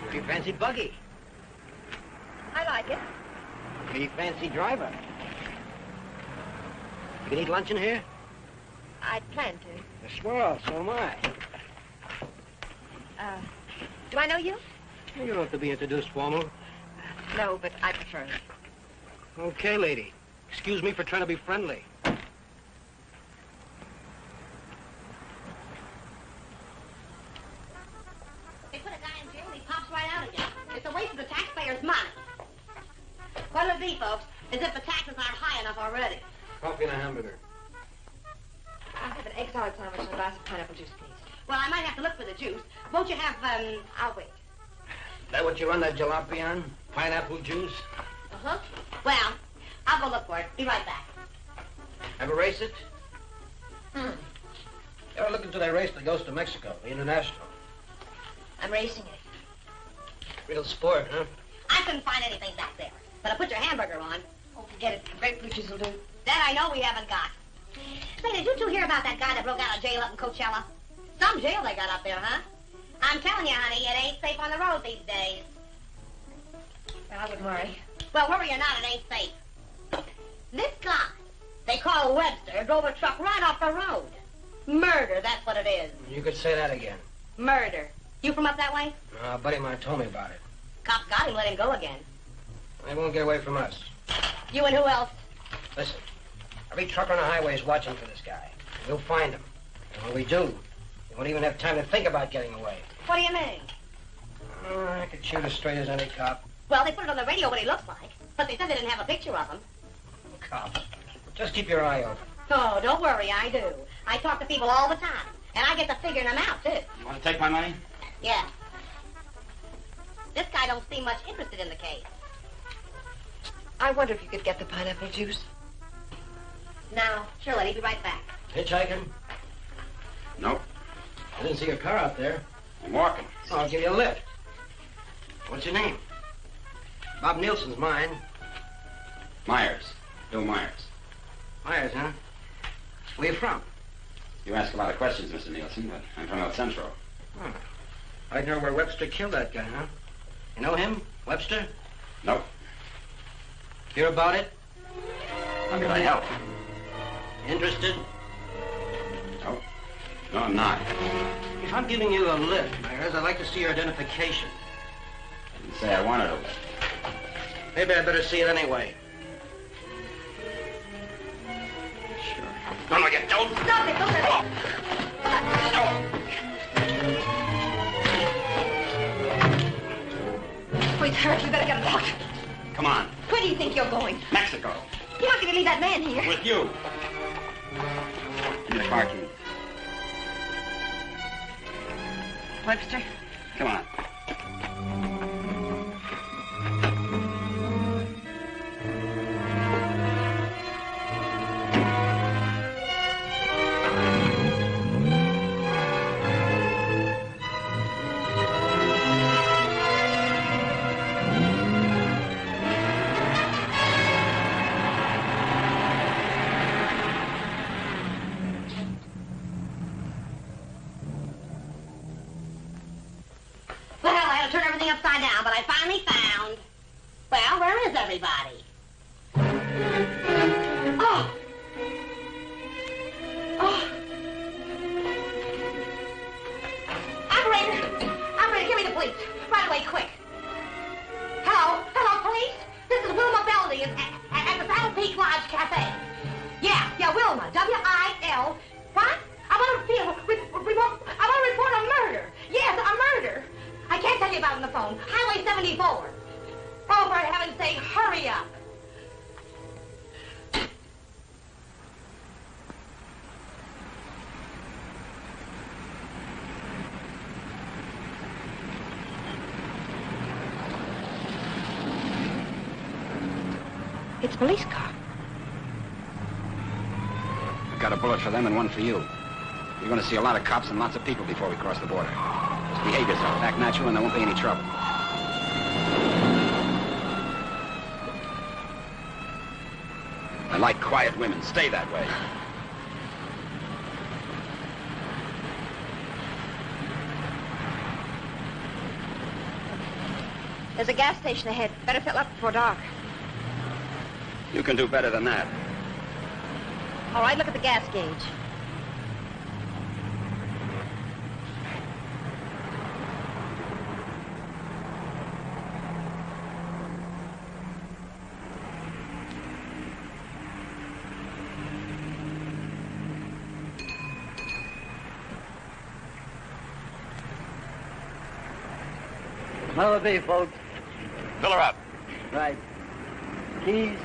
Pretty fancy buggy. I like it. Pretty fancy driver. You can eat lunch in here? I plan to. A swell, so am I. Do I know you? You don't have to be introduced formal. No, but I prefer it. Okay, lady. Excuse me for trying to be friendly. They put a guy in jail and he pops right out again. It's a waste of the taxpayers' money. What it'll be, folks, is if the taxes aren't high enough already. Coffee and a hamburger. I'll have an egg salad sandwich and a glass of pineapple juice, please. Well, I might have to look for the juice. Won't you have, I'll wait. That what you run that jalopy on? Pineapple juice? Uh-huh. Well, I'll go look for it. Be right back. Ever race it? Ever look into that race that goes to Mexico, the International? I'm racing it. Real sport, huh? I couldn't find anything back there. But I put your hamburger on. Oh, forget it. Grapefruit juice will do. That I know we haven't got. Say, did you two hear about that guy that broke out of jail up in Coachella? Some jail they got up there, huh? I'm telling you, honey, it ain't safe on the road these days. Well, I wouldn't worry. Well, worry or not, it ain't safe. This guy, they call Webster, drove a truck right off the road. Murder, that's what it is. You could say that again. Murder. You from up that way? A buddy of mine told me about it. Cops got him, let him go again. They won't get away from us. You and who else? Listen, every trucker on the highway is watching for this guy. We'll find him. And when we do, he won't even have time to think about getting away. What do you mean? Oh, I could shoot as straight as any cop. Well, they put it on the radio what he looks like, but they said they didn't have a picture of him. Cops. Just keep your eye open. Oh, don't worry, I do. I talk to people all the time, and I get to figuring them out, too. You want to take my money? Yeah. This guy don't seem much interested in the case. I wonder if you could get the pineapple juice. Now, sure, Letty, be right back. Hitchhiking? Nope. I didn't see your car out there. I'm walking. Oh, I'll give you a lift. What's your name? Bob Nielsen's mine. Myers. Bill Myers. Myers, huh? Where you from? You ask a lot of questions, Mr. Nielsen, but I'm from El Centro. Oh. I know where Webster killed that guy, huh? You know him? Webster? Nope. Hear about it? How could I help? Interested? Nope. No, I'm not. If I'm giving you a lift, Myers, I'd like to see your identification. I didn't say I wanted a lift. Maybe I better see it anyway. Sure. No, you don't. Stop it, don't let me. Oh, he's hurt. You better get a doctor. Come on. Where do you think you're going? Mexico. You're not going to leave that man here. With you. Give me the car key. Webster? Come on. Well, I had to turn everything upside down, but I finally found... Well, where is everybody? Oh! Oh! Operator! Operator, give me the police. Right away, quick. Hello? Hello, police? This is Wilma Belding at the Saddle Peak Lodge Cafe. Yeah, Wilma. W-I-L. What? I want to report a murder. Yes, a murder. I can't tell you about it on the phone. Highway 74. Oh, for heaven's sake, hurry up. It's a police car. I've got a bullet for them and one for you. You're going to see a lot of cops and lots of people before we cross the border. Just behave yourself, act natural, and there won't be any trouble. I like quiet women. Stay that way. There's a gas station ahead. Better fill up before dark. You can do better than that. All right, look at the gas gauge. What'll it be, folks? Fill her up. Right. Keys?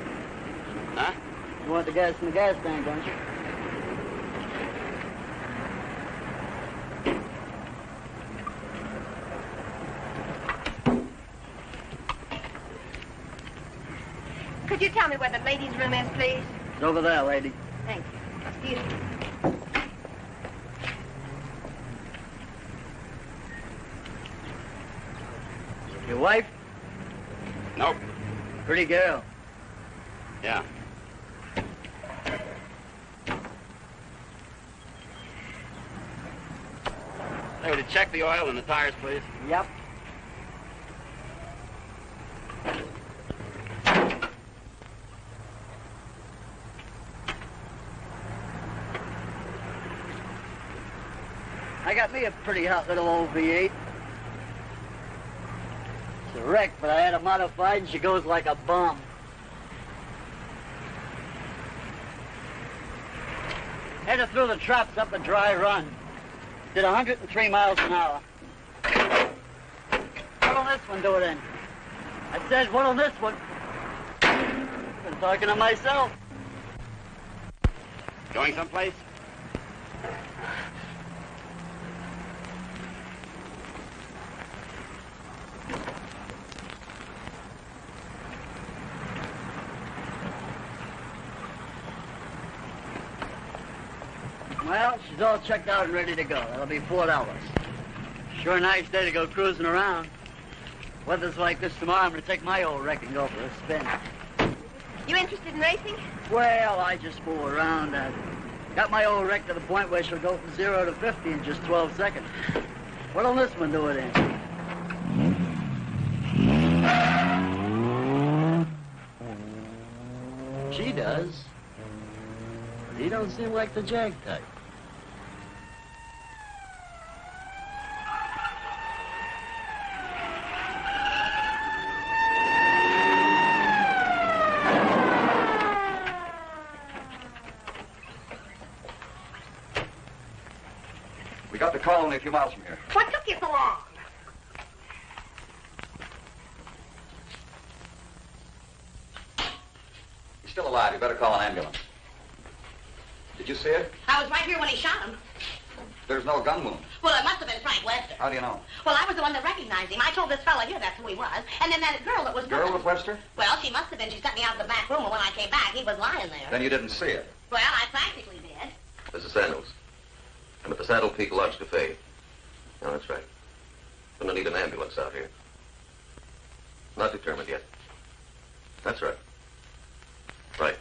Huh? You want the gas in the gas tank, don't you? Could you tell me where the ladies' room is, please? It's over there, lady. Thank you. Excuse me. Your wife? Nope. Pretty girl. Yeah. Hey, would you check the oil and the tires, please? Yep. I got me a pretty hot little old V8. It's a wreck, but I had her modified and she goes like a bomb. Had her through the traps up a dry run. Did 103 miles an hour. What'll this one do it in? I said, what'll this one? I'm talking to myself. Going someplace? Well, she's all checked out and ready to go. That'll be $4. Sure a nice day to go cruising around. Weather's like this tomorrow, I'm going to take my old wreck and go for a spin. You interested in racing? Well, I just fool around. Got my old wreck to the point where she'll go from 0 to 50 in just 12 seconds. What'll this one do it in? She does. But he don't seem like the jag type. We got the call only a few miles from here. What took you so long? He's still alive. You better call an ambulance. Did you see it? I was right here when he shot him. There's no gun wound. Well, it must have been Frank Webster. How do you know? Well, I was the one that recognized him. I told this fella here that's who he was. And then that girl that was... Girl with Webster? Well, she must have been. She sent me out of the back room, and when I came back, he was lying there. Then you didn't see it. Well, I practically did. Mrs. Sandals. I'm at the Saddle Peak Lodge Cafe. No, that's right. Gonna need an ambulance out here. Not determined yet. That's right. Right.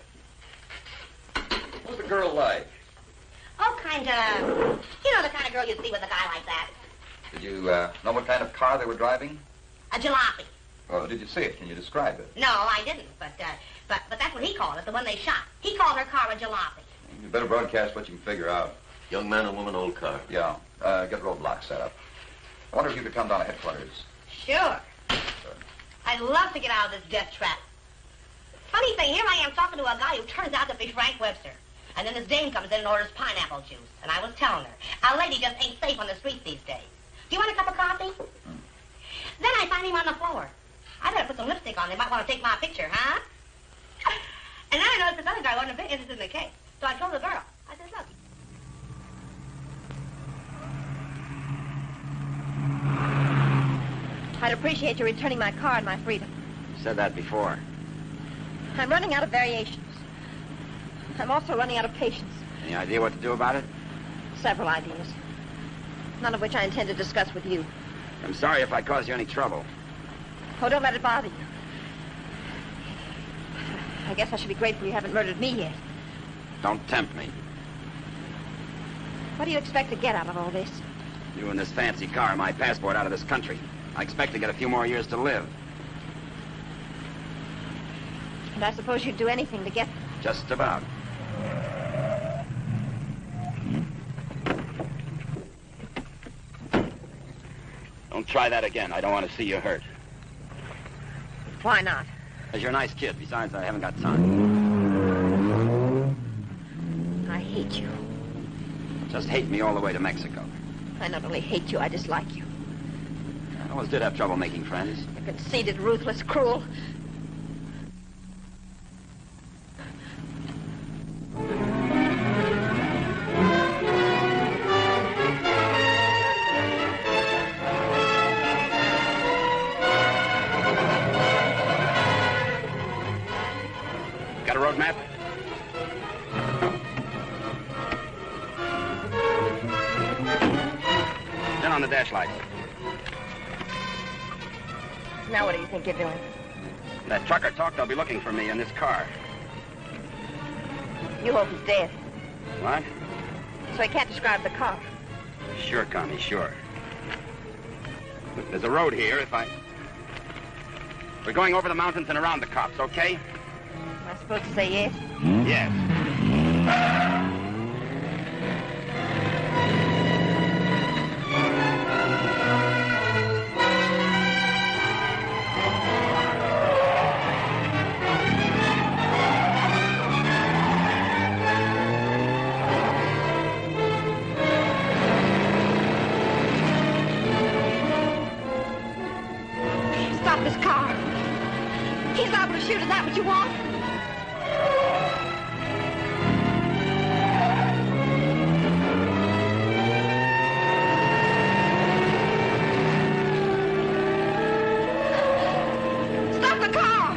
What was the girl like? Oh, kind of... You know the kind of girl you'd see with a guy like that. Did you know what kind of car they were driving? A jalopy. Or did you see it? Can you describe it? No, I didn't, but that's what he called it, the one they shot. He called her car a jalopy. You better broadcast what you can figure out. Young man and woman, old car. Yeah. Get roadblocks set up. I wonder if you could come down to headquarters. Sure. I'd love to get out of this death trap. Funny thing, here I am talking to a guy who turns out to be Frank Webster. And then this dame comes in and orders pineapple juice. And I was telling her, our lady just ain't safe on the streets these days. Do you want a cup of coffee? Then I find him on the floor. I better put some lipstick on. They might want to take my picture, huh? And then I noticed this other guy wasn't a bit interested in the case. So I told the girl. I said, look. I'd appreciate you returning my car and my freedom. You said that before. I'm running out of variations. I'm also running out of patience. Any idea what to do about it? Several ideas. None of which I intend to discuss with you. I'm sorry if I caused you any trouble. Oh, don't let it bother you. I guess I should be grateful you haven't murdered me yet. Don't tempt me. What do you expect to get out of all this? You and this fancy car are my passport out of this country. I expect to get a few more years to live. And I suppose you'd do anything to get them. Just about. Don't try that again. I don't want to see you hurt. Why not? Because you're a nice kid. Besides, I haven't got time. I hate you. Just hate me all the way to Mexico. I not only hate you, I dislike you. I always did have trouble making friends. You're conceited, ruthless, cruel. Got a road map? Turn on the dash lights. Now what do you think you're doing? That trucker talked, they'll be looking for me in this car. You hope he's dead. What? So he can't describe the car. Sure, Connie, sure. Look, there's a road here. We're going over the mountains and around the cops, okay? Am I supposed to say yes? Yes. Stop this car. He's liable to shoot. Is that what you want? Stop the car!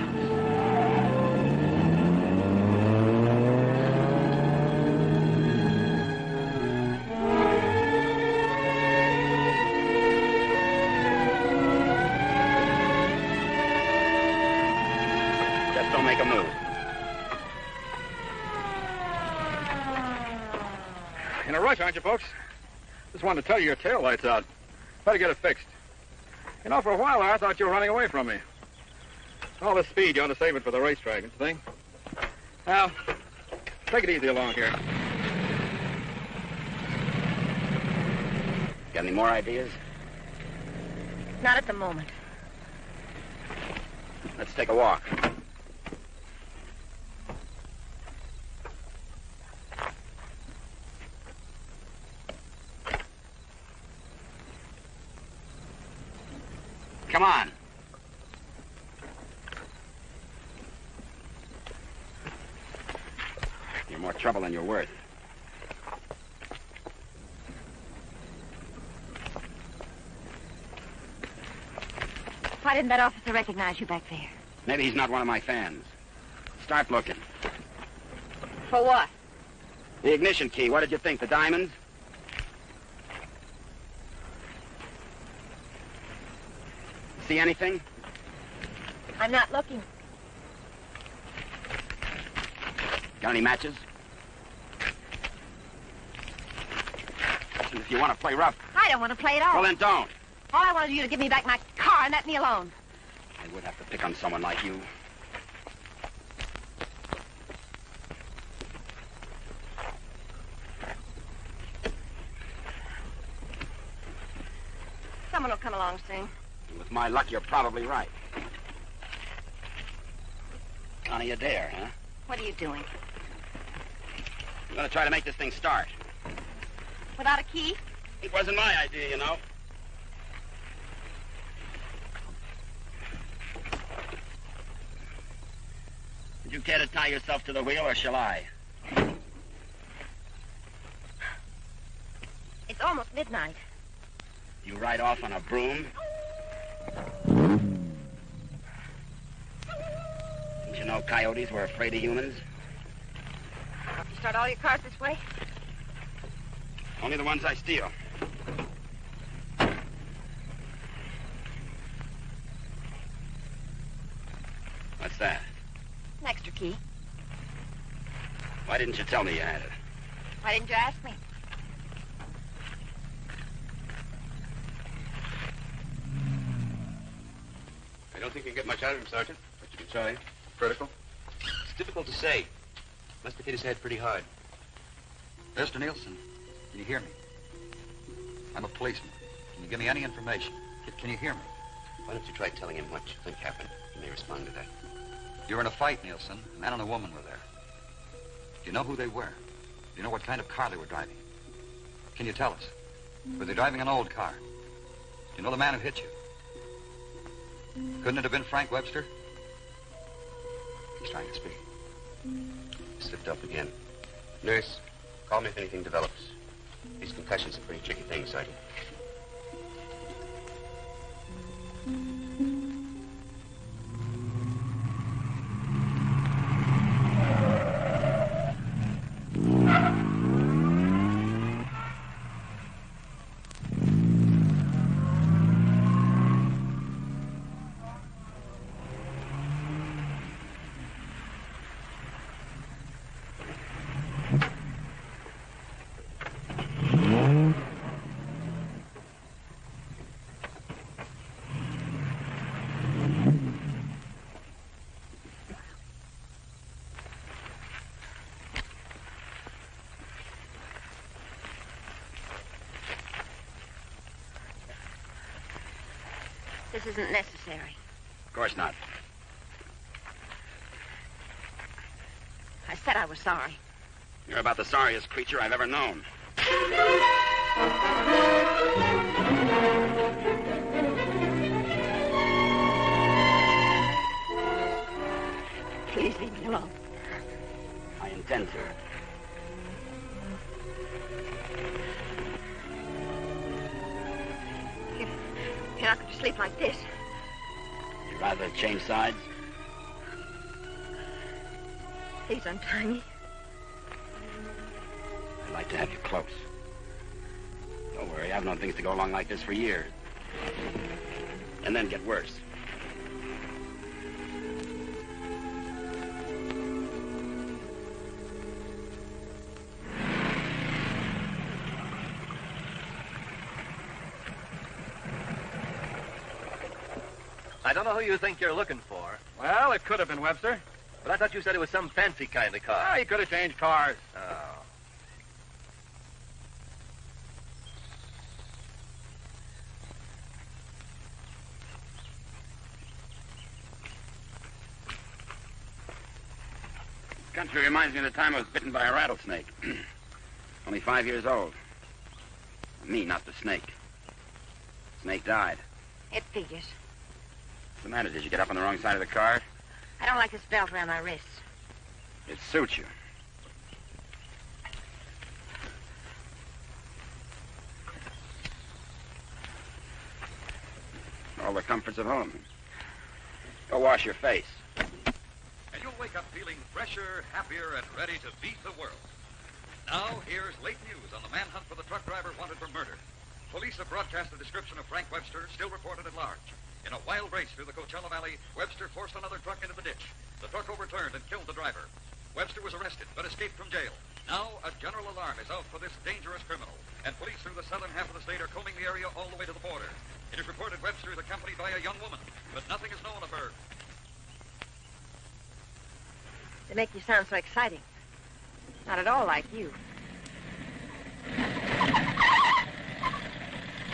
Just don't make a move. In a rush, aren't you, folks? Just wanted to tell you your tail light's out. Better get it fixed. You know, for a while there, I thought you were running away from me. All this speed, you ought to save it for the racetrack, don't you think? Now, take it easy along here. Got any more ideas? Not at the moment. Let's take a walk. Come on. You're more trouble than you're worth. Why didn't that officer recognize you back there? Maybe he's not one of my fans. Start looking. For what? The ignition key, what did you think? The diamonds? See anything? I'm not looking. Got any matches? Listen, if you want to play rough, I don't want to play at all. well, then don't. All I wanted you to give me back my car and let me alone. I would have to pick on someone like you. Someone will come along soon. With my luck, you're probably right. Connie, you dare, huh? What are you doing? I'm gonna try to make this thing start. Without a key? It wasn't my idea, you know. Would you care to tie yourself to the wheel, or shall I? It's almost midnight. You ride off on a broom? Didn't you know coyotes were afraid of humans? You start all your cars this way? Only the ones I steal. What's that? An extra key. Why didn't you tell me you had it? Why didn't you ask me? I don't think you can get much out of him, Sergeant, but you can try. Critical. difficult to say. Must have hit his head pretty hard. Mr. Nielsen, can you hear me? I'm a policeman. Can you give me any information? Can you hear me? Why don't you try telling him what you think happened? He may respond to that. You were in a fight, Nielsen. A man and a woman were there. Do you know who they were? Do you know what kind of car they were driving? Can you tell us? Were they driving an old car? Do you know the man who hit you? Couldn't it have been Frank Webster? He's trying to speak. He slipped up again. Nurse, call me if anything develops. These concussions are pretty tricky things, Sergeant. This isn't necessary. Of course not. I said I was sorry. You're about the sorriest creature I've ever known. Please leave me alone. I intend to. You're not going to sleep like this. You'd rather change sides? Please untie me. I'd like to have you close. Don't worry, I've known things to go along like this for years. And then get worse. I don't know who you think you're looking for, Well, it could have been Webster. but I thought you said it was some fancy kind of car. Ah, he could have changed cars. Oh. Country reminds me of the time I was bitten by a rattlesnake. Only 5 years old. Me, not the snake. Snake died. It figures. What's the matter? Did you get up on the wrong side of the car? I don't like this belt around my wrists. It suits you. All the comforts of home. Go wash your face. And you'll wake up feeling fresher, happier, and ready to beat the world. Now, here's late news on the manhunt for the truck driver wanted for murder. Police have broadcast a description of Frank Webster, still reported at large. In a wild race through the Coachella Valley, Webster forced another truck into the ditch. The truck overturned and killed the driver. Webster was arrested, but escaped from jail. Now, a general alarm is out for this dangerous criminal, and police through the southern half of the state are combing the area all the way to the border. It is reported Webster is accompanied by a young woman, but nothing is known of her. They make you sound so exciting. Not at all like you.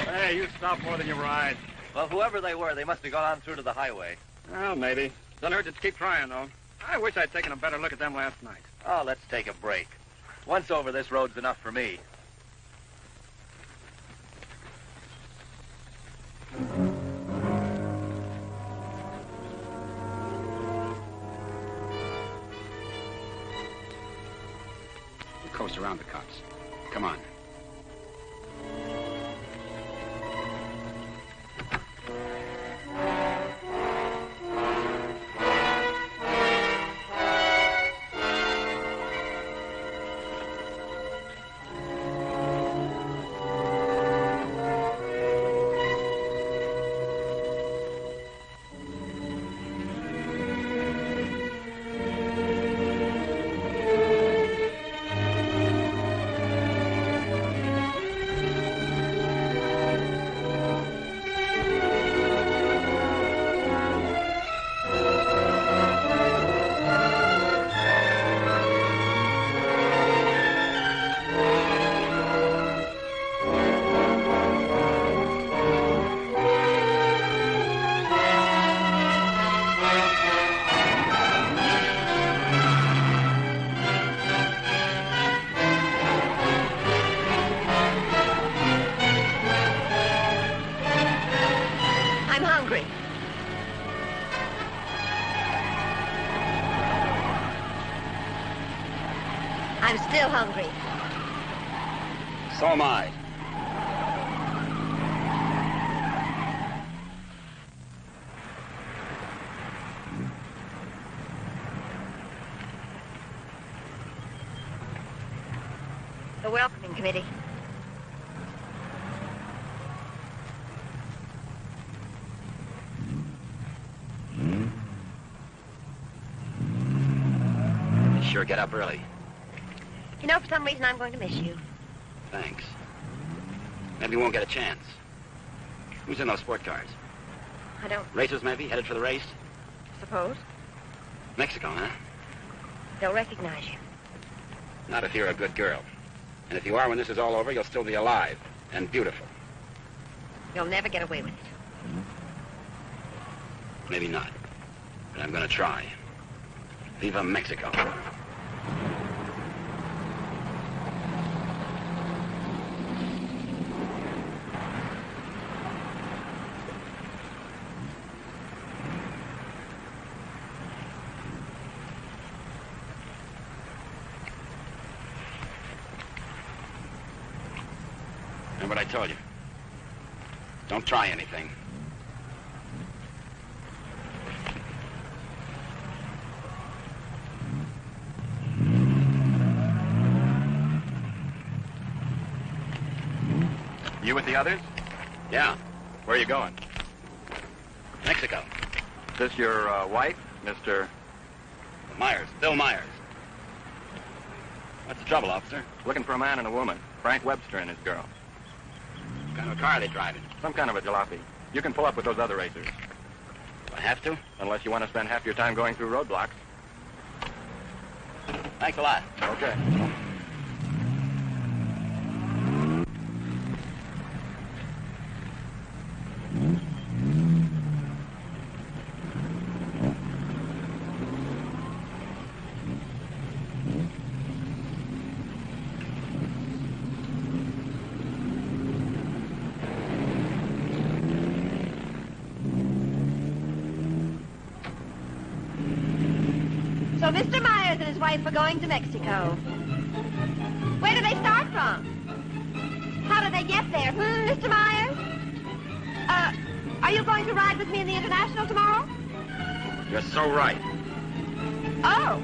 Hey, you stop more than you ride. Well, whoever they were, they must have gone on through to the highway. Well, maybe. Doesn't hurt to keep trying, though. I wish I'd taken a better look at them last night. Oh, let's take a break. Once over, this road's enough for me. We'll coast around the cops. Come on. I'm still hungry. So am I. The welcoming committee. Sure get up early. You know, for some reason, I'm going to miss you. Thanks. Maybe we won't get a chance. Who's in those sport cars? I don't Racers, maybe? Headed for the race? suppose. Mexico, huh? They'll recognize you. Not if you're a good girl. And if you are, when this is all over, you'll still be alive and beautiful. You'll never get away with it. Maybe not. But I'm going to try. Viva Mexico. Remember what I told you? Don't try anything. You with the others? Yeah, Where are you going? Mexico. Is this your wife, Mr. Myers, Bill Myers. What's the trouble, officer? Looking for a man and a woman. Frank Webster and his girl. What kind of a car are they driving? Some kind of a jalopy. You can pull up with those other racers. Do I have to? Unless you want to spend half your time going through roadblocks. Thanks a lot. Okay. So Mr. Myers and his wife are going to Mexico. Where do they start from? How do they get there? Mr. Myers? Are you going to ride with me in the International tomorrow? You're so right. Oh.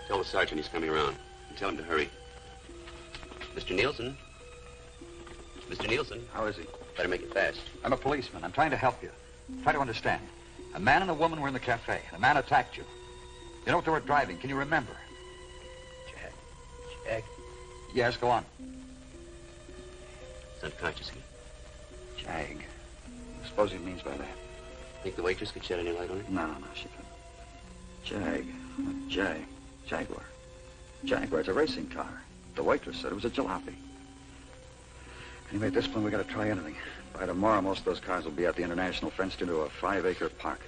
Tell the sergeant he's coming around. And tell him to hurry. Mr. Nielsen? Mr. Nielsen? How is he? Better make it fast. I'm a policeman. I'm trying to help you. Try to understand. A man and a woman were in the cafe, and a man attacked you. You know what they were driving? Can you remember? Jag. Yes, go on. He's unconscious again. Jag. I suppose he means by that. Think the waitress could shed any light on it? No, she couldn't. Jag. Jaguar. Jaguar, it's a racing car. The waitress said it was a jalopy. Anyway, at this point, we got to try anything. By tomorrow, most of those cars will be at the International, fenced into a 5-acre park.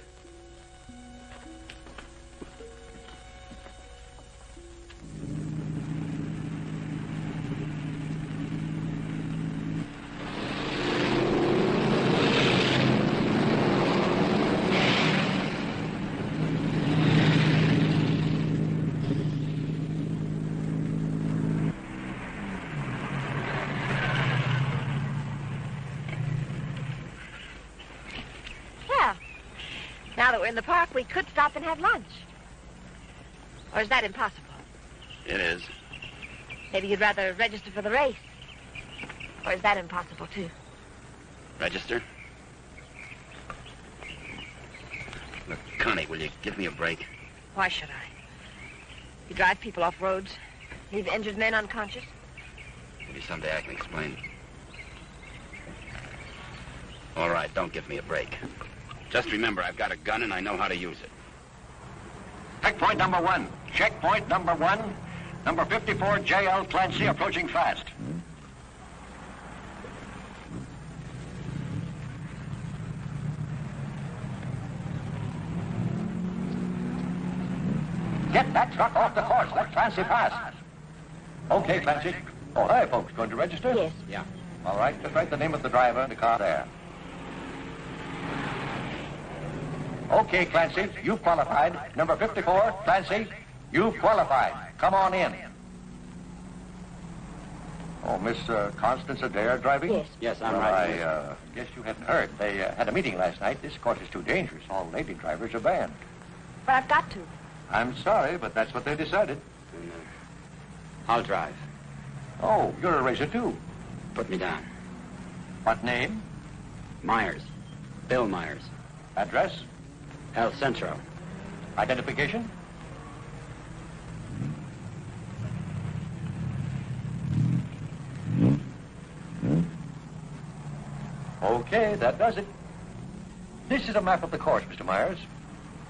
Now that we're in the park, we could stop and have lunch. Or is that impossible? It is. Maybe you'd rather register for the race. Or is that impossible, too? Register? Look, Connie, will you give me a break? Why should I? You drive people off roads, leave injured men unconscious. Maybe someday I can explain. All right, don't give me a break. Just remember, I've got a gun and I know how to use it. Checkpoint number 1. Checkpoint number 1. Number 54, J.L. Clancy, approaching fast. Get that truck off the course. Let Clancy pass. Okay, Clancy. Oh, hi, folks. Going to register? Yes. Yeah. All right. Just write the name of the driver in the car there. Okay, Clancy, you've qualified. Number 54, Clancy, you've qualified. Come on in. Oh, Miss Constance Adair driving? Yes. Yes, I'm Well, right. I guess you hadn't heard. They had a meeting last night. This course is too dangerous. All lady drivers are banned. But I've got to. I'm sorry, but that's what they decided. I'll drive. Oh, you're a racer, too. Put me down. What name? Myers. Bill Myers. Address? El Centro. Identification? Okay, that does it. This is a map of the course, Mr. Myers.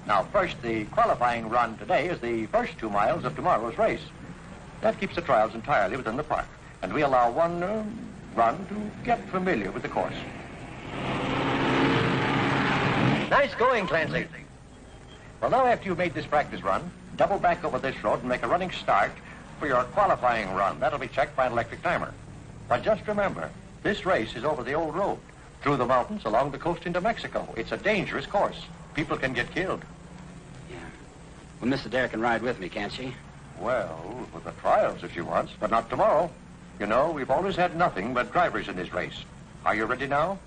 Now, first, the qualifying run today is the first 2 miles of tomorrow's race. That keeps the trials entirely within the park, and we allow one run to get familiar with the course. Nice going, Clancy. Well, now after you've made this practice run, double back over this road and make a running start for your qualifying run. That'll be checked by an electric timer. But just remember, this race is over the old road, through the mountains, along the coast into Mexico. It's a dangerous course. People can get killed. Yeah. Well, Miss Adair can ride with me, can't she? Well, with the trials if she wants, but not tomorrow. You know, we've always had nothing but drivers in this race. Are you ready now?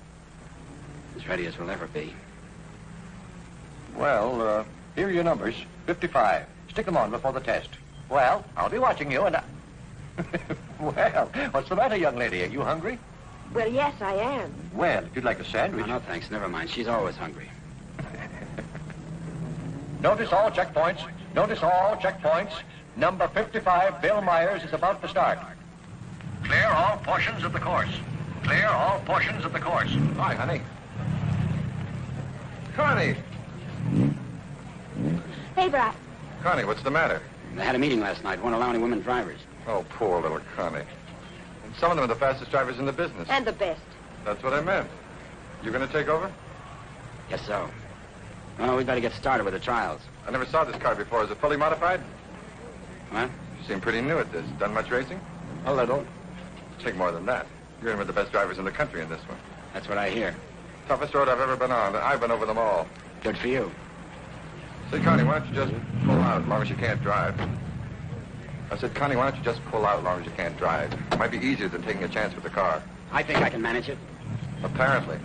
As ready as we'll ever be. Well, here are your numbers. 55. Stick them on before the test. Well, I'll be watching you and Well, what's the matter, young lady? Are you hungry? Well, yes, I am. Well, if you'd like a sandwich... Oh, no, thanks. Never mind. She's always hungry. Notice all checkpoints. Notice all checkpoints. Number 55, Bill Myers, is about to start. Clear all portions of the course. Clear all portions of the course. Hi, honey. Connie! Hey, Brat. Connie, what's the matter? They had a meeting last night. Won't allow any women drivers. Oh, poor little Connie. And some of them are the fastest drivers in the business. And the best. That's what I meant. You going to take over? Guess so. Well, we better get started with the trials. I never saw this car before. Is it fully modified? What? You seem pretty new at this. Done much racing? A little. Take more than that. You're in with the best drivers in the country in this one. That's what I hear. Toughest road I've ever been on. I've been over them all. Good for you. Say, Connie, why don't you just pull out as long as you can't drive? I said, Connie, why don't you just pull out as long as you can't drive? It might be easier than taking a chance with the car. I think I can manage it. Apparently.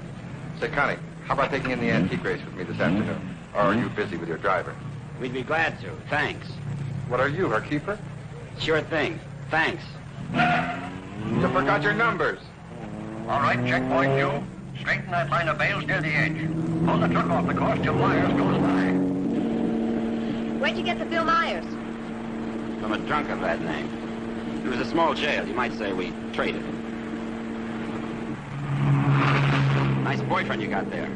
Say, Connie, how about taking in the antique race with me this afternoon? Or are you busy with your driver? We'd be glad to. Thanks. What are you, her keeper? Sure thing. Thanks. You forgot your numbers. All right, checkpoint you. Straighten that line of bales near the edge. Pull the truck off the course till Myers goes by. Where'd you get the Bill Myers? From a drunk of that name. It was a small jail. You might say we traded. Nice boyfriend you got there.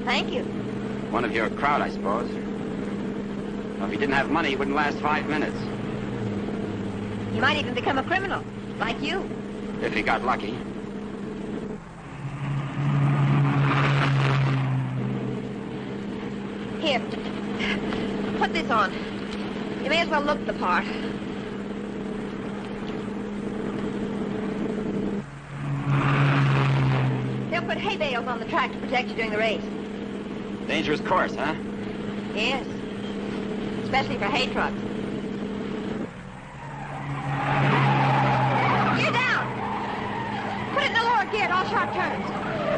Thank you. One of your crowd, I suppose. Well, if he didn't have money, he wouldn't last 5 minutes. He might even become a criminal, like you. If he got lucky. Here. Put this on. You may as well look the part. They'll put hay bales on the track to protect you during the race. Dangerous course, huh? Yes. Especially for hay trucks. Gear down! Put it in the lower gear at all sharp turns.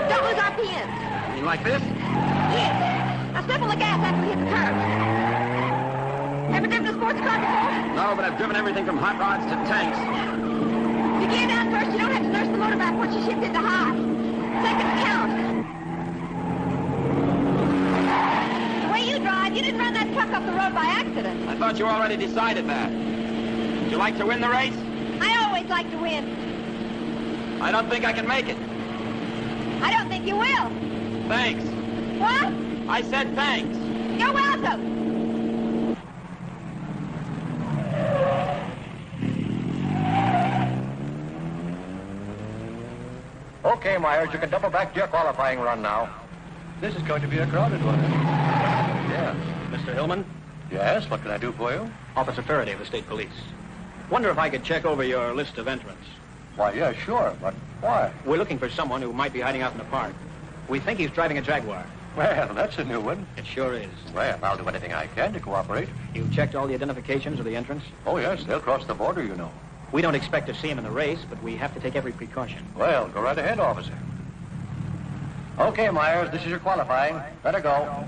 Don't lose RPMs. You mean like this? Yes. Now step on the gas after we hit the curve. Ever driven a sports car before? No, but I've driven everything from hot rods to tanks. You gear down first, you don't have to nurse the motor back once you shift into high. Seconds count. The way you drive, you didn't run that truck off the road by accident. I thought you already decided that. Would you like to win the race? I always like to win. I don't think I can make it. I don't think you will. Thanks. What? I said thanks. You're welcome. Okay, Myers, you can double back to your qualifying run now. This is going to be a crowded one. Yeah. Mr. Hillman? Yes, what can I do for you? Officer Faraday of the State Police. Wonder if I could check over your list of entrants. Why, yeah, sure, but why? We're looking for someone who might be hiding out in the park. We think he's driving a Jaguar. Well, that's a new one. It sure is. Well, I'll do anything I can to cooperate. You've checked all the identifications of the entrants? Oh, yes, they'll cross the border, you know. We don't expect to see him in the race, but we have to take every precaution. Well, go right ahead, officer. Okay, Myers, this is your qualifying. Let her go.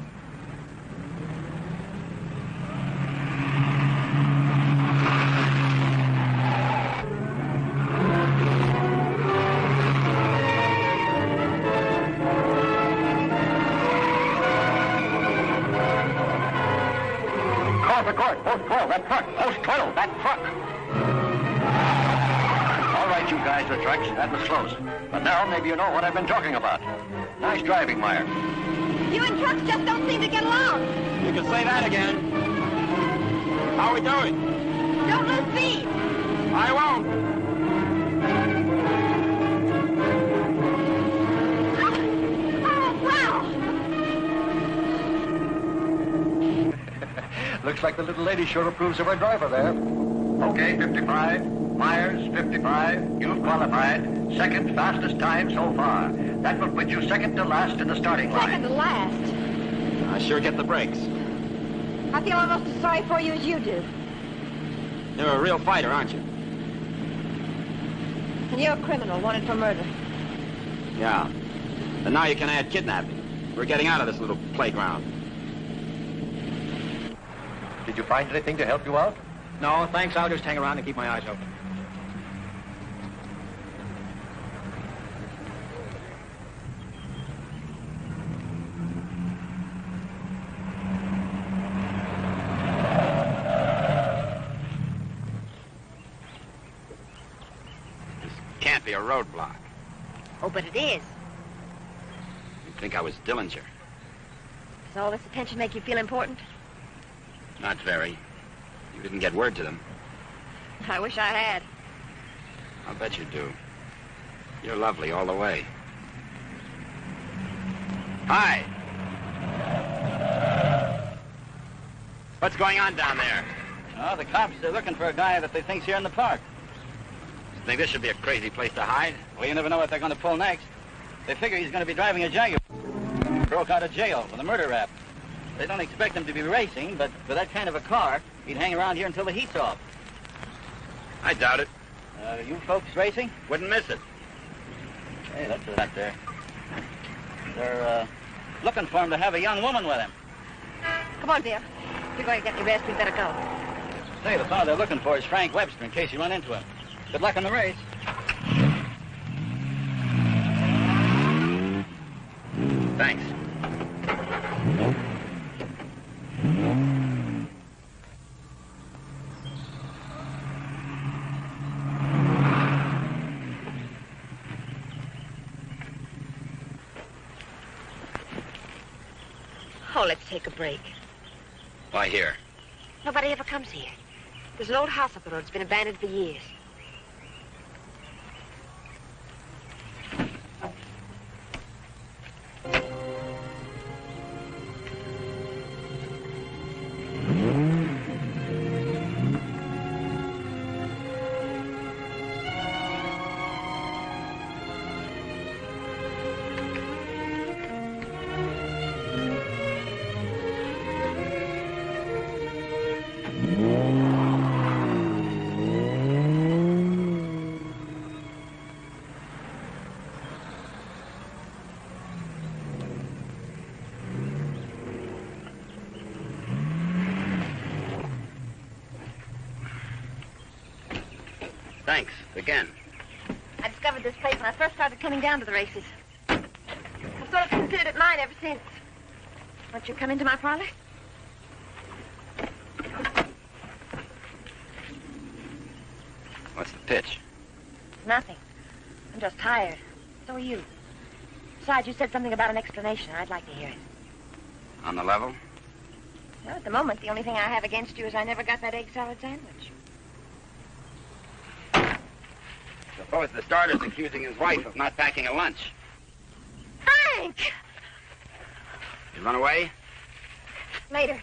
Call the court. Post 12, that truck. Post 12, that truck. All right, you guys with trucks, that was close. But now maybe you know what I've been talking about. Nice driving, Myers. You and trucks just don't seem to get along. You can say that again. How are we doing? Don't lose speed. I won't. Oh, wow. Looks like the little lady sure approves of her driver there. Okay, 55. Myers, 55. You've qualified. Second fastest time so far. That will put you second to last in the starting line. Second to last. I sure get the breaks. I feel almost as sorry for you as you do. You're a real fighter, aren't you? And you're a criminal wanted for murder. Yeah. And now you can add kidnapping. We're getting out of this little playground. Did you find anything to help you out? No, thanks. I'll just hang around and keep my eyes open. This can't be a roadblock. Oh, but it is. You'd think I was Dillinger. Does all this attention make you feel important? Not very. You didn't get word to them. I wish I had. I'll bet you do. You're lovely all the way. Hi. What's going on down there? Oh, the cops, they're looking for a guy that they think's here in the park. Think this should be a crazy place to hide? Well, you never know what they're going to pull next. They figure he's going to be driving a Jaguar. Broke out of jail with a murder rap. They don't expect him to be racing, but for that kind of a car, he'd hang around here until the heat's off. I doubt it. You folks racing? Wouldn't miss it. Hey, that's that there. They're looking for him to have a young woman with him. Come on, dear. If you're going to get any rest, we'd better go. Say, the fellow they're looking for is Frank Webster, in case you run into him. Good luck in the race. Thanks. Oh, let's take a break. Why here? Nobody ever comes here. There's an old house up the road. It's been abandoned for years. Thanks, again. I discovered this place when I first started coming down to the races. I've sort of considered it mine ever since. Won't you come into my parlor? What's the pitch? Nothing. I'm just tired. So are you. Besides, you said something about an explanation. I'd like to hear it. On the level? Well, at the moment, the only thing I have against you is I never got that egg salad sandwich. Suppose the starter's accusing his wife of not packing a lunch. Frank! You run away? Later.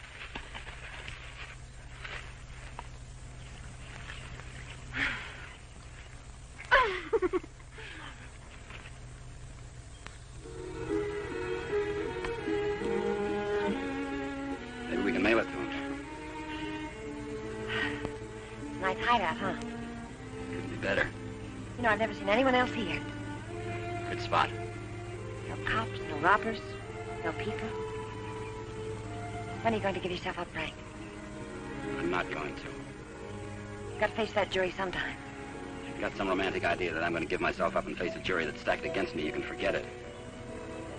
hideout, huh? Couldn't be better. You know, I've never seen anyone else here. Good spot. No cops, no robbers, no people. When are you going to give yourself up, Frank? I'm not going to. You've got to face that jury sometime. If you've got some romantic idea that I'm going to give myself up and face a jury that's stacked against me, you can forget it.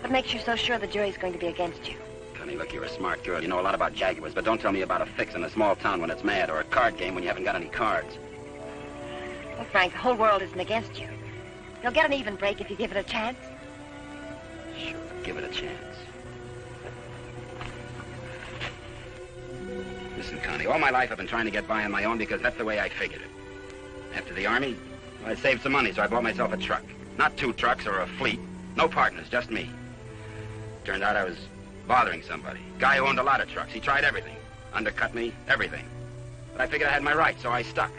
What makes you so sure the jury's going to be against you? Connie, look, you're a smart girl. You know a lot about Jaguars, but don't tell me about a fix in a small town when it's mad, or a card game when you haven't got any cards. Well, Frank, the whole world isn't against you. You'll get an even break if you give it a chance. Sure, give it a chance. Listen, Connie, all my life I've been trying to get by on my own because that's the way I figured it. After the Army, I saved some money, so I bought myself a truck. Not 2 trucks or a fleet. No partners, just me. Turned out I was bothering somebody. Guy who owned a lot of trucks. He tried everything. Undercut me, everything. But I figured I had my rights, so I stuck.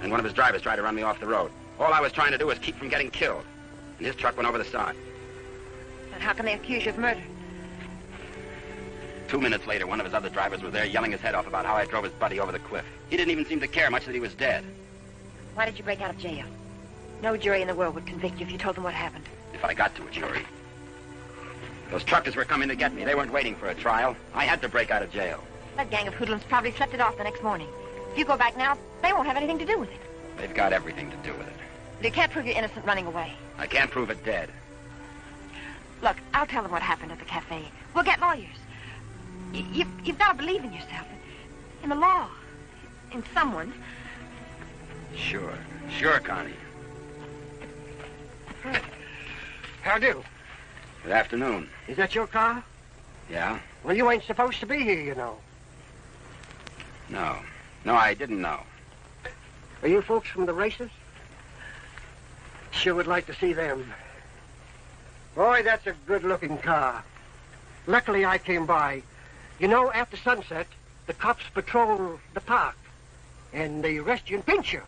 And one of his drivers tried to run me off the road. All I was trying to do was keep from getting killed. And his truck went over the side. But how can they accuse you of murder? 2 minutes later, one of his other drivers was there yelling his head off about how I drove his buddy over the cliff. He didn't even seem to care much that he was dead. Why did you break out of jail? No jury in the world would convict you if you told them what happened. If I got to a jury. Those truckers were coming to get me. They weren't waiting for a trial. I had to break out of jail. That gang of hoodlums probably slept it off the next morning. If you go back now, they won't have anything to do with it. They've got everything to do with it. But you can't prove you're innocent running away. I can't prove it dead. Look, I'll tell them what happened at the cafe. We'll get lawyers. You've got to believe in yourself, in the law, in someone. Sure. Sure, Connie. How do? Good afternoon. Is that your car? Yeah? Well, you ain't supposed to be here, you know. No. No, I didn't know. Are you folks from the races? Sure would like to see them. Boy, that's a good-looking car. Luckily, I came by. You know, after sunset, the cops patrol the park. And they arrest you and pinch you.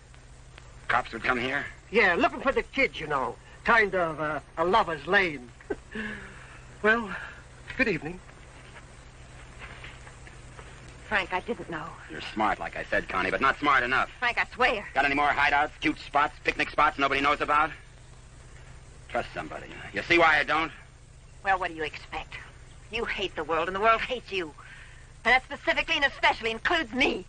Cops would come here? Yeah, looking for the kids, you know. Kind of a lover's lane. Well, good evening. Frank, I didn't know. You're smart, like I said, Connie, but not smart enough. Frank, I swear. Got any more hideouts, cute spots, picnic spots nobody knows about? Trust somebody. You see why I don't? Well, what do you expect? You hate the world, and the world hates you. And that specifically and especially includes me.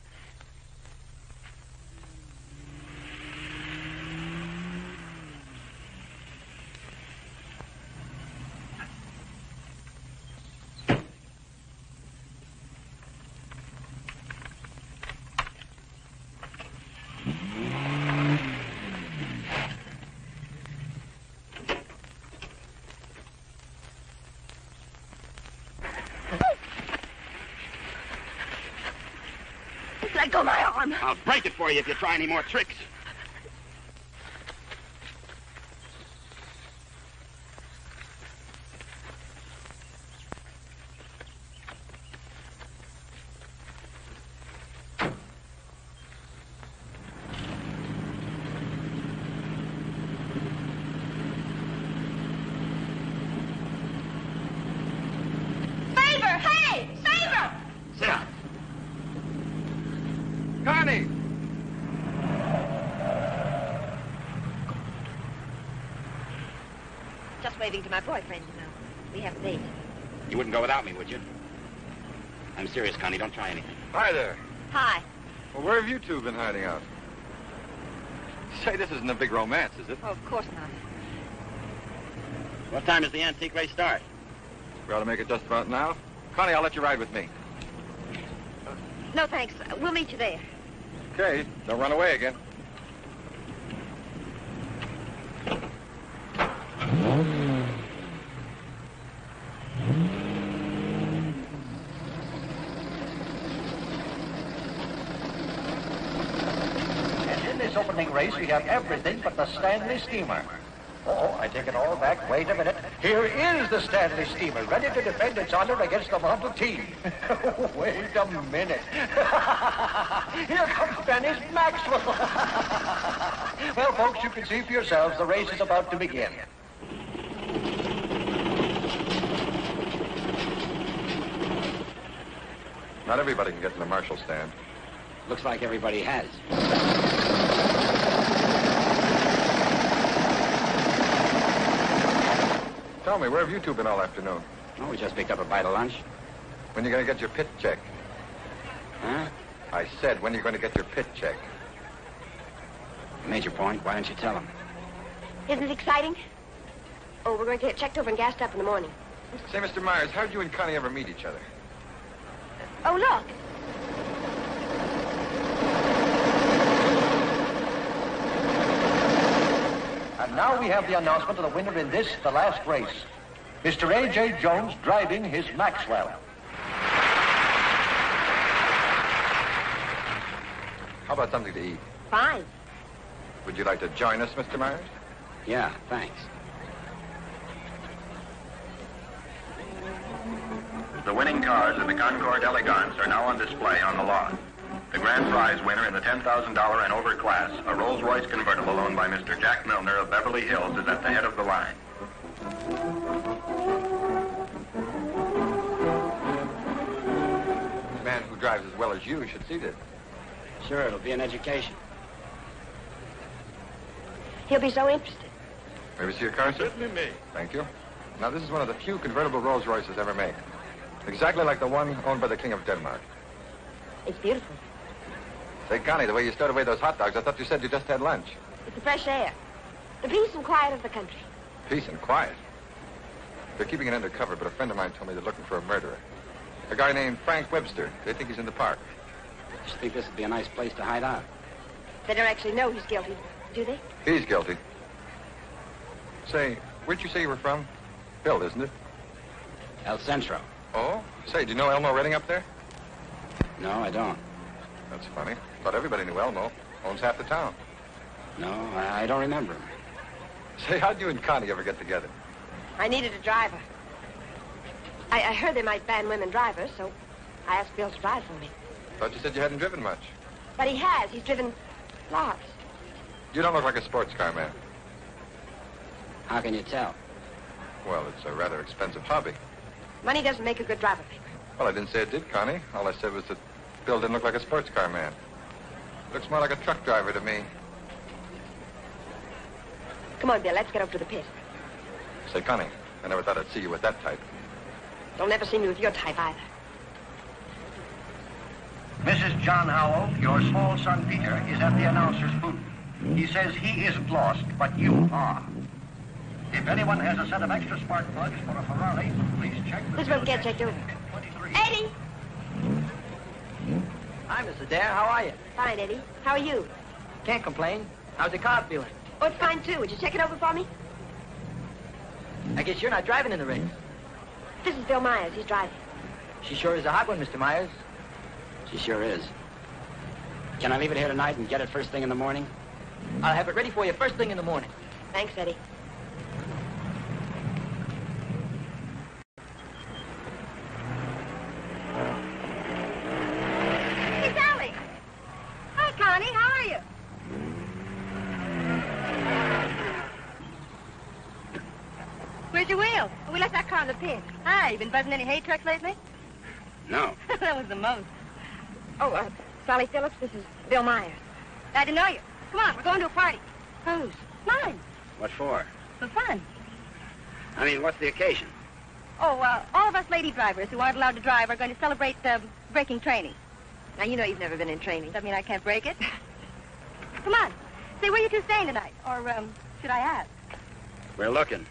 Let go of my arm. I'll break it for you if you try any more tricks. Favor! Hey! Favor! Sit down. Connie! Just waving to my boyfriend, you know. We have a date. You wouldn't go without me, would you? I'm serious, Connie. Don't try anything. Hi there. Hi. Well, where have you two been hiding out? Say, this isn't a big romance, is it? Oh, of course not. What time does the antique race start? We ought to make it just about now. Connie, I'll let you ride with me. No, thanks. We'll meet you there. Okay, don't run away again. And in this opening race, we have everything but the Stanley steamer. Oh, I take it all back. Wait a minute. Here is the Stanley steamer, ready to defend its honor against the Model T. Wait a minute. Here comes Dennis Maxwell. Well, folks, you can see for yourselves the race is about to begin. Not everybody can get to the marshal stand. Looks like everybody has. Tell me, where have you two been all afternoon? Oh, we just picked up a bite of lunch. When you going to get your pit check? Huh? I said, when are you going to get your pit check? Major point. Why don't you tell him? Isn't it exciting? Oh, we're going to get checked over and gassed up in the morning. Say, Mr. Myers, how did you and Connie ever meet each other? Oh, look. And now we have the announcement of the winner in this, the last race. Mr. A.J. Jones driving his Maxwell. How about something to eat? Fine. Would you like to join us, Mr. Myers? Yeah, thanks. The winning cars in the Concorde Elegance are now on display on the lot. The grand prize winner in the $10,000 and over class, a Rolls-Royce convertible owned by Mr. Jack Milner of Beverly Hills, is at the head of the line. A man who drives as well as you should see this. Sure, it'll be an education. He'll be so interested. Ever see your car, sir? Certainly me. Thank you. Now, this is one of the few convertible Rolls-Royces ever made. Exactly like the one owned by the King of Denmark. It's beautiful. Say, Connie, the way you stowed away those hot dogs, I thought you said you just had lunch. It's the fresh air. The peace and quiet of the country. Peace and quiet. They're keeping it undercover, but a friend of mine told me they're looking for a murderer. A guy named Frank Webster. They think he's in the park. I just think this would be a nice place to hide out. They don't actually know he's guilty, do they? He's guilty. Say, where'd you say you were from? Bill, isn't it? El Centro. Oh? Say, do you know Elmo Redding up there? No, I don't. That's funny. Thought everybody knew Elmo. Owns half the town. No, I don't remember him. Say, how'd you and Connie ever get together? I needed a driver. I heard they might ban women drivers, so I asked Bill to drive for me. Thought you said you hadn't driven much. But he has. He's driven lots. You don't look like a sports car man. How can you tell? Well, it's a rather expensive hobby. Money doesn't make a good driver, Paper. Well, I didn't say it did, Connie. All I said was that Bill didn't look like a sports car man. Looks more like a truck driver to me. Come on, Bill, let's get over to the pit. Say, Connie, I never thought I'd see you with that type. Don't ever see me with your type either. Mrs. John Howell, your small son Peter, is at the announcer's booth. He says he isn't lost, but you are. If anyone has a set of extra spark plugs for a Ferrari, please check the... This one get checked over. Eddie! Hi, Mrs. Adair. How are you? Fine, Eddie. How are you? Can't complain. How's the car feeling? Oh, it's fine, too. Would you check it over for me? I guess you're not driving in the race. This is Bill Myers. He's driving. She sure is a hot one, Mr. Myers. She sure is. Can I leave it here tonight and get it first thing in the morning? I'll have it ready for you first thing in the morning. Thanks, Eddie. Hey, Sally. Hi, Connie. How are you? Where's your wheel? We left that car in the pit. Hi, you been buzzing any hay trucks lately? No. That was the most. Oh, Sally Phillips, this is Bill Myers. Glad to know you. Come on, we're going to a party. Whose? Mine. What for? For fun. I mean, what's the occasion? Oh, all of us lady drivers who aren't allowed to drive are going to celebrate breaking training. Now, you know you've never been in training. Does that mean I can't break it? Come on. Say, where you two staying tonight? Or, should I ask? We're looking.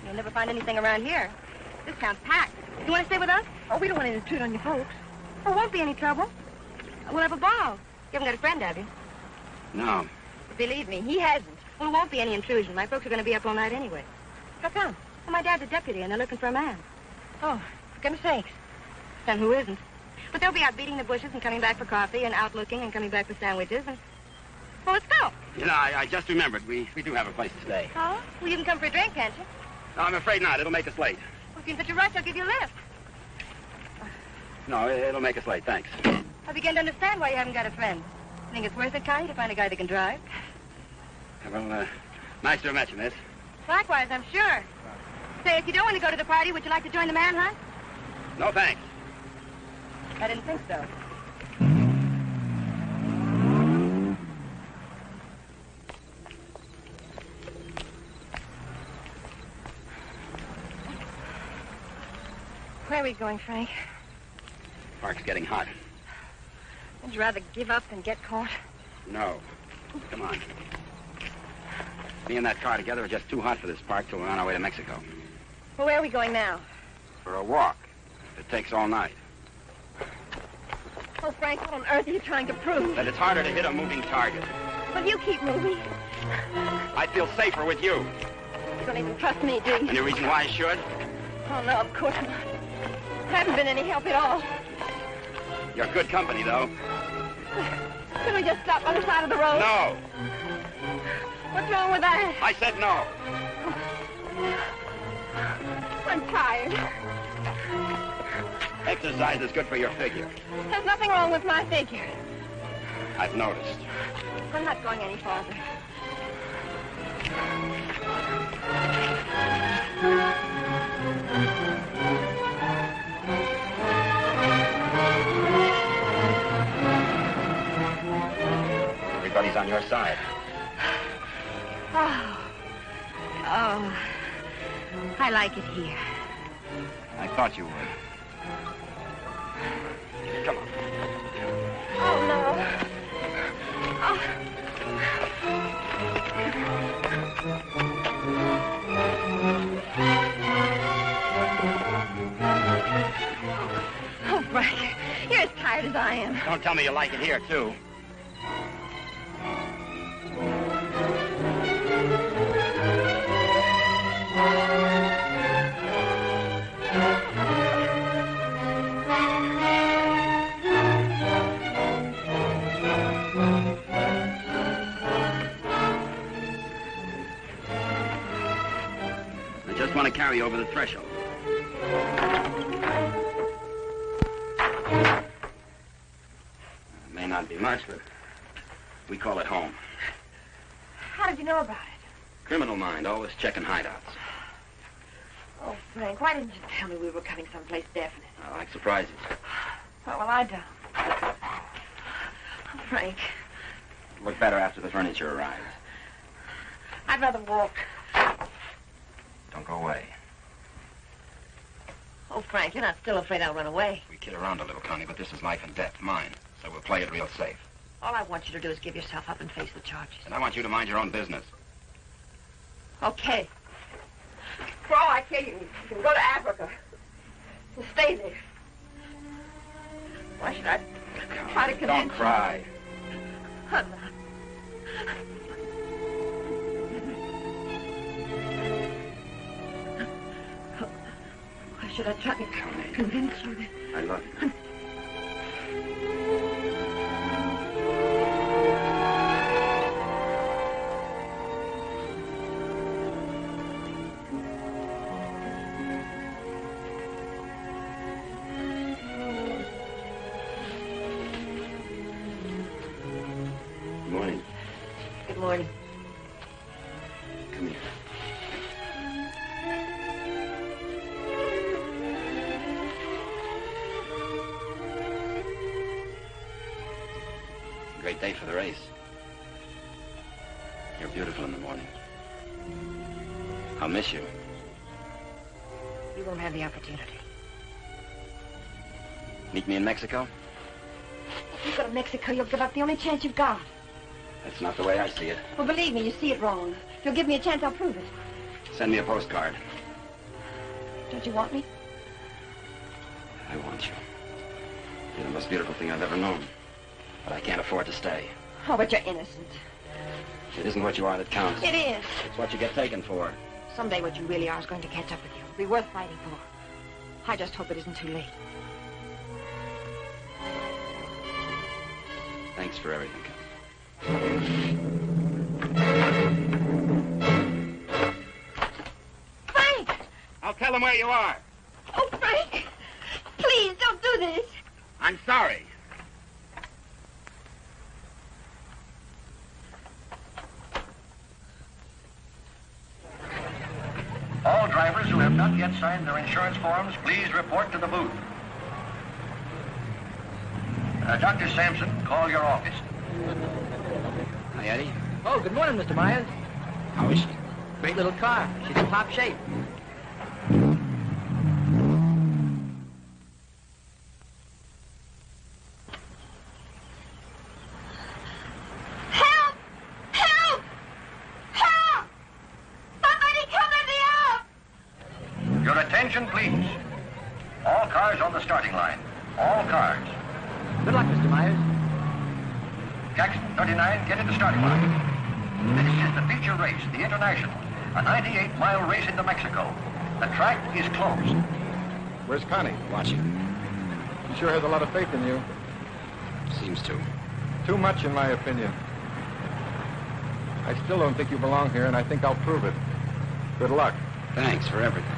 You'll never find anything around here. This town's packed. You want to stay with us? Oh, we don't want to intrude on your folks. Oh, won't be any trouble. We'll have a ball. You haven't got a friend, have you? No. Believe me, he hasn't. Well, it won't be any intrusion. My folks are going to be up all night anyway. How come? Well, my dad's a deputy, and they're looking for a man. Oh, for goodness sakes. Then who isn't? But they'll be out beating the bushes and coming back for coffee and out looking and coming back for sandwiches. And... Well, let's go. You know, I just remembered. We do have a place to stay. Oh? Well, you can come for a drink, can't you? No, I'm afraid not. It'll make us late. Well, if you're in such a rush, I'll give you a lift. No, it'll make us late. Thanks. I begin to understand why you haven't got a friend. Think it's worth it, Connie, to find a guy that can drive? Well, nice to have met you, miss. Likewise, I'm sure. Say, if you don't want to go to the party, would you like to join the manhunt? No, thanks. I didn't think so. Where are we going, Frank? Park's getting hot. Would you rather give up than get caught? No. Come on. Me and that car together are just too hot for this park till we're on our way to Mexico. Well, where are we going now? For a walk. It takes all night. Oh, Frank, what on earth are you trying to prove? That it's harder to hit a moving target. Well, you keep moving. I feel safer with you. You don't even trust me, do you? Any reason why I should? Oh, no, of course not. I haven't been any help at all. You're good company, though. Could we just stop on the side of the road? No. What's wrong with that? I said no. I'm tired. Exercise is good for your figure. There's nothing wrong with my figure. I've noticed. I'm not going any farther. Everybody's on your side. Oh, I like it here. I thought you would. Come on. Oh, no. Oh, Frank, you're as tired as I am. Don't tell me you like it here, too. I just want to carry you over the threshold. It may not be much, but we call it home. How did you know about it? Criminal mind, always checking hideouts. Oh, Frank, why didn't you tell me we were coming someplace definite? I like surprises. Oh, well, I don't. Oh, Frank, Look better after the furniture arrives. I'd rather walk. Don't go away. Oh, Frank, you're not still afraid I'll run away. We kid around a little, Connie, but this is life and death, mine. So we'll play it real safe. All I want you to do is give yourself up and face the charges. And I want you to mind your own business. Okay. For all I care, you can go to Africa. And stay there. Why should I try to convince Don't cry. you? I'm not. Why should I try to convince you that... I love you. Good morning. Good morning. Come here. Great day for the race. You're beautiful in the morning. I'll miss you. You won't have the opportunity. Meet me in Mexico? If you go to Mexico, you'll give up the only chance you've got. That's not the way I see it. Well, believe me, you see it wrong. If you'll give me a chance, I'll prove it. Send me a postcard. Don't you want me? I want you. You're the most beautiful thing I've ever known. But I can't afford to stay. Oh, but you're innocent. It isn't what you are that counts. It is. It's what you get taken for. Someday what you really are is going to catch up with you. It'll be worth fighting for. I just hope it isn't too late. Thanks for everything. Frank! I'll tell them where you are. Oh, Frank! Please, don't do this. I'm sorry. All drivers who have not yet signed their insurance forms, please report to the booth. Dr. Sampson, call your office. Hi, Eddie. Oh, good morning, Mr. Myers. How is she? Great little car. She's in top shape. Attention, please. All cars on the starting line. All cars. Good luck, Mr. Myers. Jackson, 39, get in the starting line. This is the feature race, the International, a 98-mile race into Mexico. The track is closed. Where's Connie? Watching. She sure has a lot of faith in you. Seems to. Too much, in my opinion. I still don't think you belong here, and I think I'll prove it. Good luck. Thanks for everything.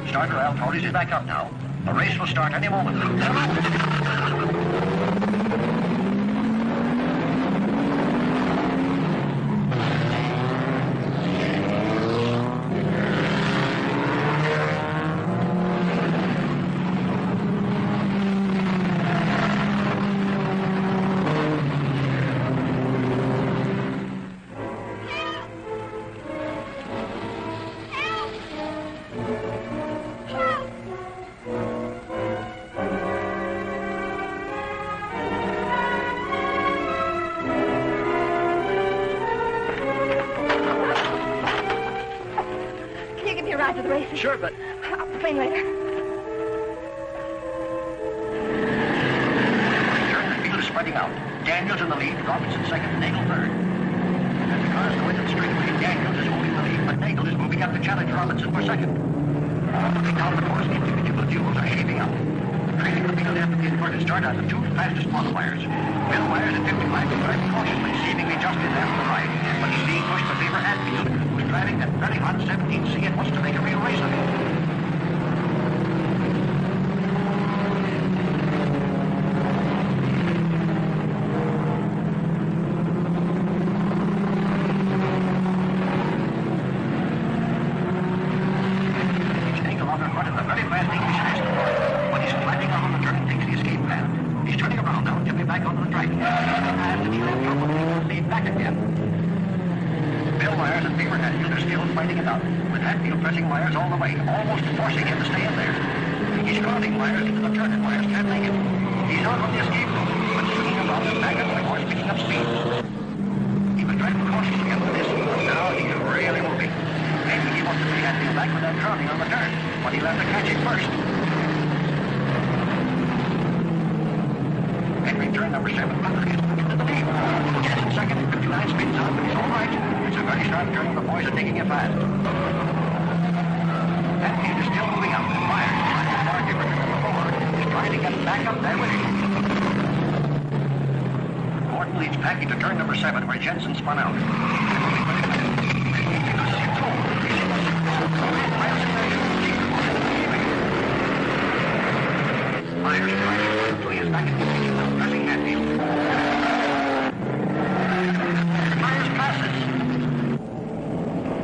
Starter Al Torres is back up now. The race will start any moment. To the races. Sure, but... I'll complain later. The field is spreading out. Daniels in the lead, Robinson second, Nagel third. As the cars go into the straightaway, Daniels is holding the lead, but Nagel is moving up to challenge Robinson for second. Looking down the course, individual duels are shaping up. Trailing the field after the inverted start are the two fastest qualifiers. Bill Myers at 55 is driving cautiously, seemingly just in left to right, but he's being pushed to favor Hatfield, who's driving that very hot 17C and wants to make a real race of it. Pressing Myers all the way, almost forcing him to stay in there. He's crowding Myers into the turn, and Myers can't make it. He's out on the escape road, but swinging around and back up the horse, picking up speed. He was driving cautiously after this, but now he's really moving. Maybe he wants to bring Hatfield back with that crowding on the turn, but he'll have to catch it first. Entering turn number 7, into the lead. Jensen second, 59 spins out, but he's all right. It's a very sharp turn, and the boys are taking it fast. Hatfield is still moving up. Myers is trying to far different than before. He's trying to get back up there with him. Gordon leads back into turn number 7, where Jensen spun out. Myers trying to is back in the lead, now pressing Hatfield. Myers passes.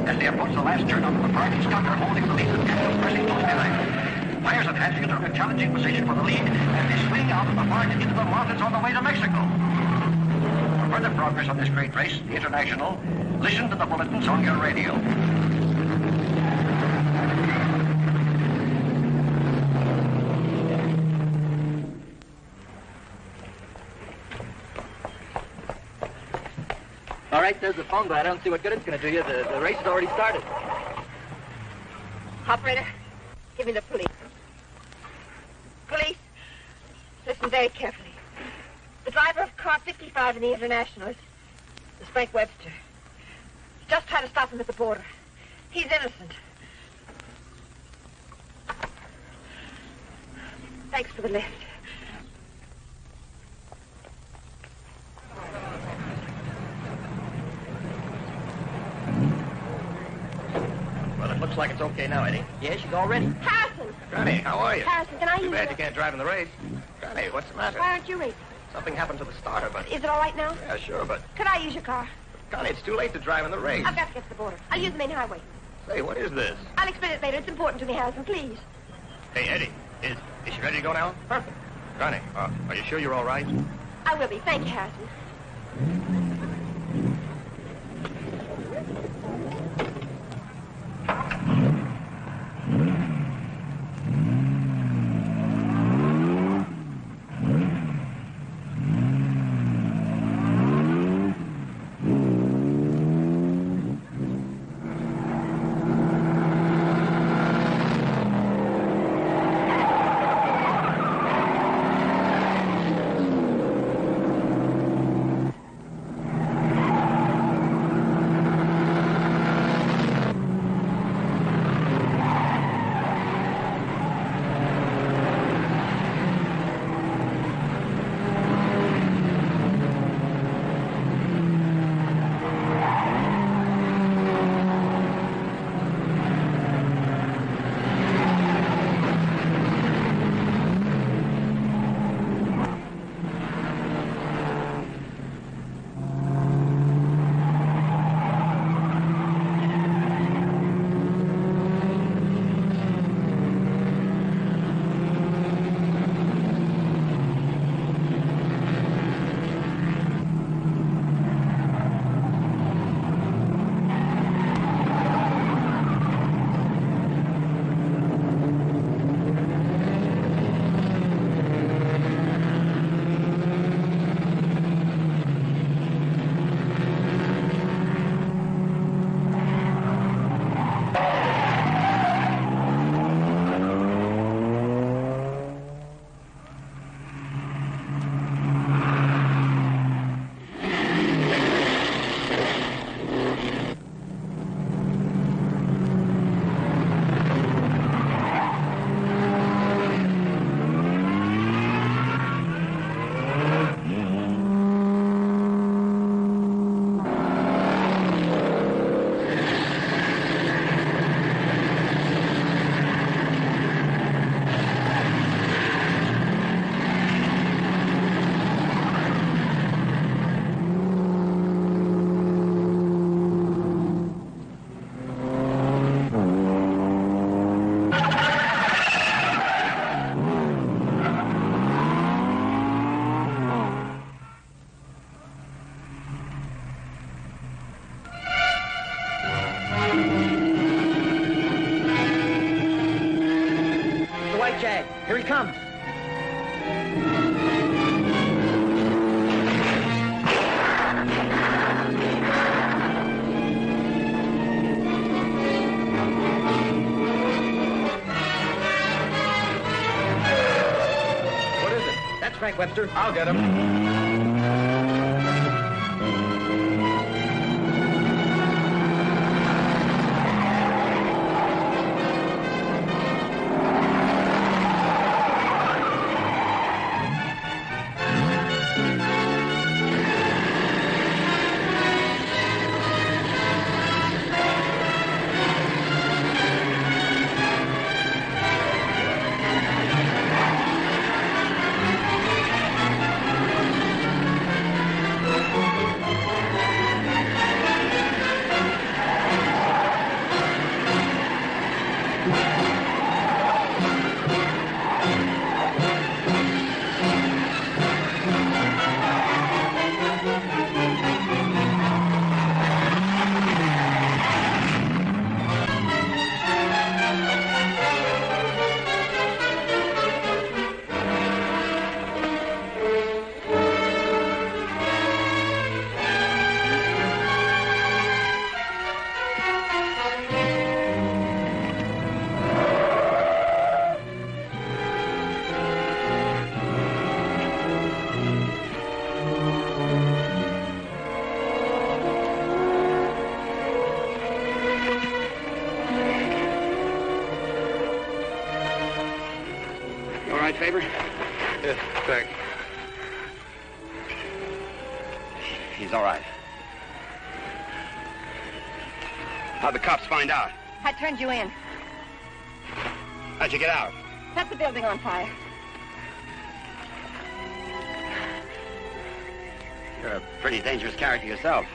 As they approach the last turn onto the park, Stucker holding the lead and Daniels pressing close behind. Myers and Hatfield are in a challenging position for the lead, and they swing out of the park into the mountains on the way to Mexico. For further progress on this great race, the International, listen to the bulletins on your radio. All right, there's the phone, but I don't see what good it's going to do you. The race has already started. Operator, give me the police. Police, listen very carefully. The driver of car 55 in the International is Frank Webster. Just tried to stop him at the border. He's innocent. Thanks for the lift. Looks like it's okay now, Eddie. Yeah, she's all ready. Harrison! Johnny, how are you? Harrison, can I Too use bad your... you can't drive in the race. Johnny, what's the matter? Why aren't you racing? Something happened to the starter, but... Is it all right now? Yeah, sure, but... Could I use your car? Connie, it's too late to drive in the race. I've got to get to the border. I'll use the main highway. Say, what is this? I'll explain it later. It's important to me, Harrison, please. Hey, Eddie, is she ready to go now? Perfect. Johnny, are you sure you're all right? I will be. Thank you, Harrison. Here he comes. What is it? That's Frank Webster. I'll get him. Favor? Yes, thanks. He's all right. How'd the cops find out? I turned you in. How'd you get out? Set the building on fire. You're a pretty dangerous character yourself.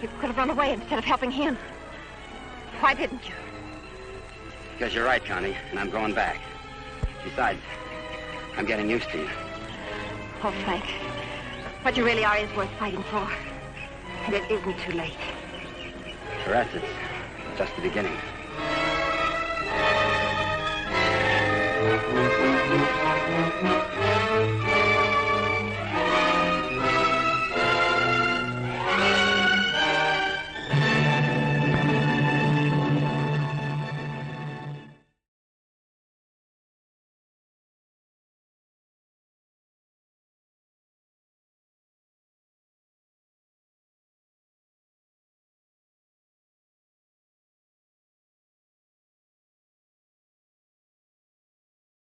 You could have run away instead of helping him. Why didn't you? Because you're right, Connie, and I'm going back. Besides, I'm getting used to you. Oh, Frank. What you really are is worth fighting for. And it isn't too late. For us, it's just the beginning.